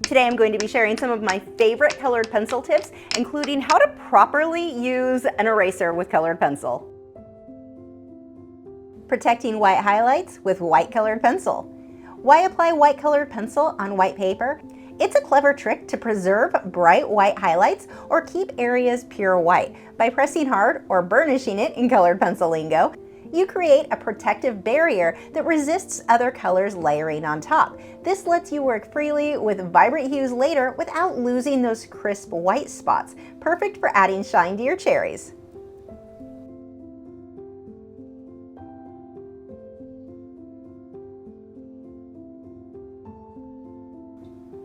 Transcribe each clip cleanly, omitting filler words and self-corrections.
Today I'm going to be sharing some of my favorite colored pencil tips, including how to properly use an eraser with colored pencil. Protecting white highlights with white colored pencil. Why apply white colored pencil on white paper? It's a clever trick to preserve bright white highlights or keep areas pure white. By pressing hard or burnishing it in colored pencil lingo, you create a protective barrier that resists other colors layering on top. This lets you work freely with vibrant hues later without losing those crisp white spots, perfect for adding shine to your cherries.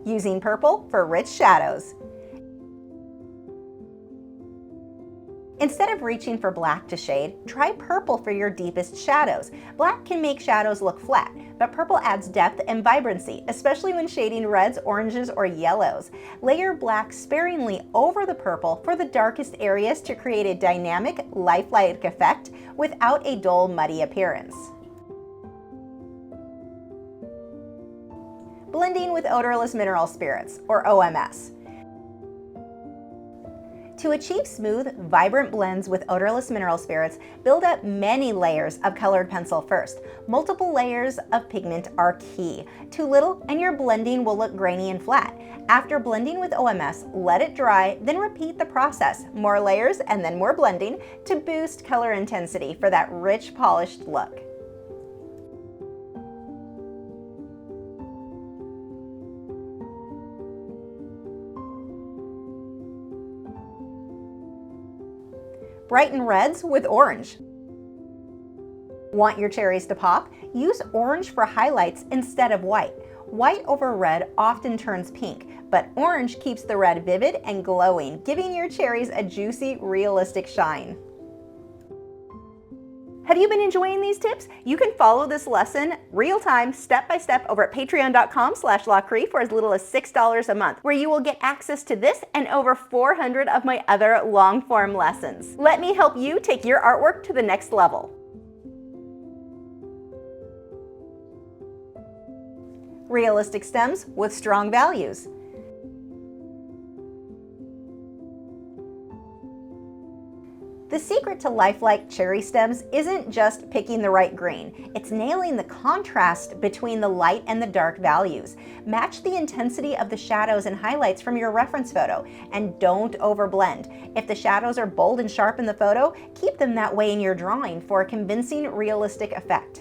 Using purple for rich shadows. Instead of reaching for black to shade, try purple for your deepest shadows. Black can make shadows look flat, but purple adds depth and vibrancy, especially when shading reds, oranges, or yellows. Layer black sparingly over the purple for the darkest areas to create a dynamic, lifelike effect without a dull, muddy appearance. Blending with odorless mineral spirits, or OMS. To achieve smooth, vibrant blends with odorless mineral spirits, build up many layers of colored pencil first. Multiple layers of pigment are key. Too little and your blending will look grainy and flat. After blending with OMS, let it dry, then repeat the process. More layers and then more blending to boost color intensity for that rich, polished look. Brighten reds with orange. Want your cherries to pop? Use orange for highlights instead of white. White over red often turns pink, but orange keeps the red vivid and glowing, giving your cherries a juicy, realistic shine. Have you been enjoying these tips? You can follow this lesson real-time, step-by-step over at patreon.com/Lachri for as little as $6 a month, where you will get access to this and over 400 of my other long-form lessons. Let me help you take your artwork to the next level. Realistic stems with strong values. The secret to lifelike cherry stems isn't just picking the right green, it's nailing the contrast between the light and the dark values. Match the intensity of the shadows and highlights from your reference photo, and don't overblend. If the shadows are bold and sharp in the photo, keep them that way in your drawing for a convincing, realistic effect.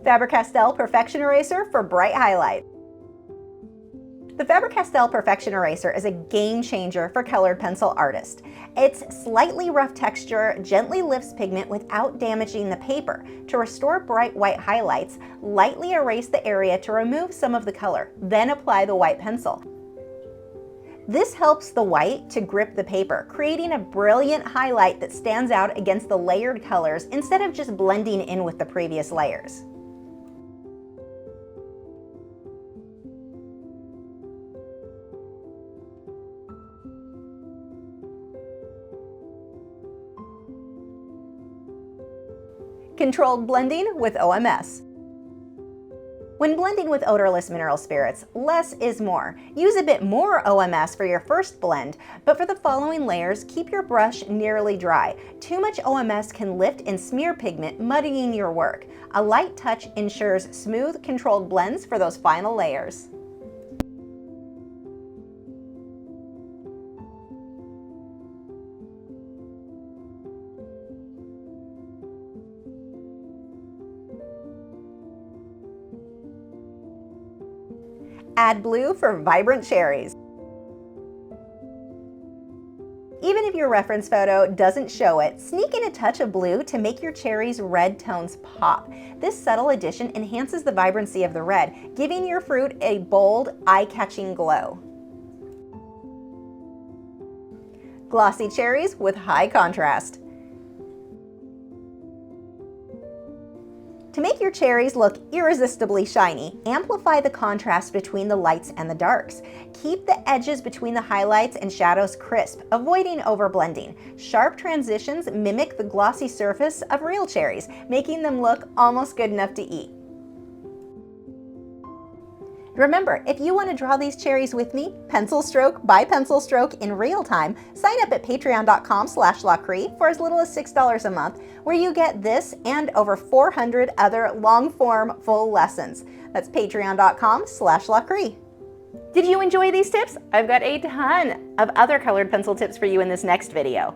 Faber-Castell Perfection Eraser for bright highlight. The Faber-Castell Perfection Eraser is a game changer for colored pencil artists. Its slightly rough texture gently lifts pigment without damaging the paper. To restore bright white highlights, lightly erase the area to remove some of the color, then apply the white pencil. This helps the white to grip the paper, creating a brilliant highlight that stands out against the layered colors instead of just blending in with the previous layers. Controlled blending with OMS. When blending with odorless mineral spirits, less is more. Use a bit more OMS for your first blend, but for the following layers, keep your brush nearly dry. Too much OMS can lift and smear pigment, muddying your work. A light touch ensures smooth, controlled blends for those final layers. Add blue for vibrant cherries. Even if your reference photo doesn't show it, sneak in a touch of blue to make your cherries' red tones pop. This subtle addition enhances the vibrancy of the red, giving your fruit a bold, eye-catching glow. Glossy cherries with high contrast. To make your cherries look irresistibly shiny, amplify the contrast between the lights and the darks. Keep the edges between the highlights and shadows crisp, avoiding overblending. Sharp transitions mimic the glossy surface of real cherries, making them look almost good enough to eat. Remember, if you want to draw these cherries with me, pencil stroke by pencil stroke in real time, sign up at patreon.com/Lachri for as little as $6 a month, where you get this and over 400 other long-form full lessons. That's patreon.com/Lachri. Did you enjoy these tips? I've got a ton of other colored pencil tips for you in this next video.